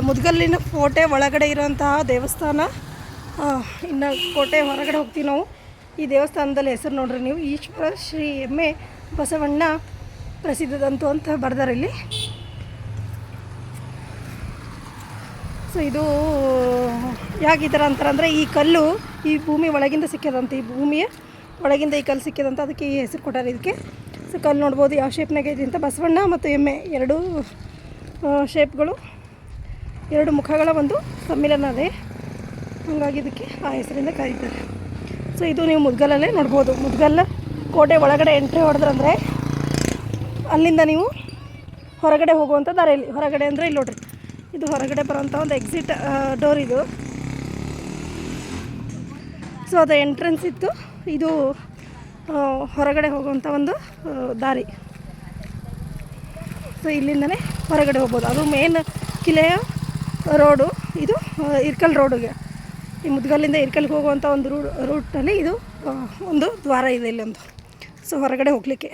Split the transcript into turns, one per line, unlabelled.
ಮುದ್ಗಲ್ಲಿನ ಕೋಟೆ ಒಳಗಡೆ ಇರೋಂತಹ ದೇವಸ್ಥಾನ. ಇನ್ನು ಕೋಟೆ ಹೊರಗಡೆ ಹೋಗ್ತೀವಿ ನಾವು. ಈ ದೇವಸ್ಥಾನದಲ್ಲಿ ಹೆಸರು ನೋಡ್ರಿ ನೀವು, ಈಶ್ವರ ಶ್ರೀ ಎಮ್ಮೆ ಬಸವಣ್ಣ ಪ್ರಸಿದ್ಧದಂತು ಅಂತ ಬರ್ದಾರೆ ಇಲ್ಲಿ. ಸೊ ಇದು ಯಾಕೆ ಈ ಥರ ಅಂತಾರೆ ಅಂದರೆ, ಈ ಕಲ್ಲು ಈ ಭೂಮಿ ಒಳಗಿಂದ ಸಿಕ್ಕ್ಯದಂತೆ, ಈ ಭೂಮಿಯ ಒಳಗಿಂದ ಈ ಕಲ್ಲು ಸಿಕ್ಕ್ಯದಂತ, ಅದಕ್ಕೆ ಈ ಹೆಸರು ಕೊಟ್ಟಾರೆ ಇದಕ್ಕೆ. ಸೊ ಕಲ್ಲು ನೋಡ್ಬೋದು ಯಾವ ಶೇಪ್ನಾಗೆ ಇದೆ ಅಂತ. ಬಸವಣ್ಣ ಮತ್ತು ಎಮ್ಮೆ ಎರಡೂ ಶೇಪ್ಗಳು, ಎರಡು ಮುಖಗಳ ಒಂದು ಸಮ್ಮಿಲನ ಅದೇ, ಹಾಗಾಗಿ ಇದಕ್ಕೆ ಆ ಹೆಸರಿಂದ ಕರೀತಾರೆ. ಸೊ ಇದು ನೀವು ಮುದ್ಗಲಲ್ಲೇ ನೋಡ್ಬೋದು. ಮುದ್ಗಲ್ಲ ಕೋಟೆ ಒಳಗಡೆ ಎಂಟ್ರಿ ಹೊಡೆದ್ರಂದರೆ ಅಲ್ಲಿಂದ ನೀವು ಹೊರಗಡೆ ಹೋಗುವಂಥ ದಾರಿಯಲ್ಲಿ, ಹೊರಗಡೆ ಅಂದರೆ ಇಲ್ಲಿ ನೋಡ್ರಿ, ಇದು ಹೊರಗಡೆ ಬರೋಂಥ ಒಂದು ಎಕ್ಸಿಟ್ ಡೋರ್ ಇದು. ಸೊ ಅದು ಎಂಟ್ರೆನ್ಸ್ ಇತ್ತು, ಇದು ಹೊರಗಡೆ ಹೋಗುವಂಥ ಒಂದು ದಾರಿ. ಸೊ ಇಲ್ಲಿಂದನೇ ಹೊರಗಡೆ ಹೋಗ್ಬೋದು. ಅದು ಮೇನ್ ಕಿಲೆಯ ರೋಡು, ಇದು ಇರ್ಕಲ್ ರೋಡಿಗೆ, ಈ ಮುದ್ಗಲ್ಲಿಂದ ಇರ್ಕಲ್ಗೆ ಹೋಗುವಂಥ ಒಂದು ರೂಟಲ್ಲಿ ಇದು ಒಂದು ದ್ವಾರ ಇದೆ ಇಲ್ಲೊಂದು. ಸೊ ಹೊರಗಡೆ ಹೋಗಲಿಕ್ಕೆ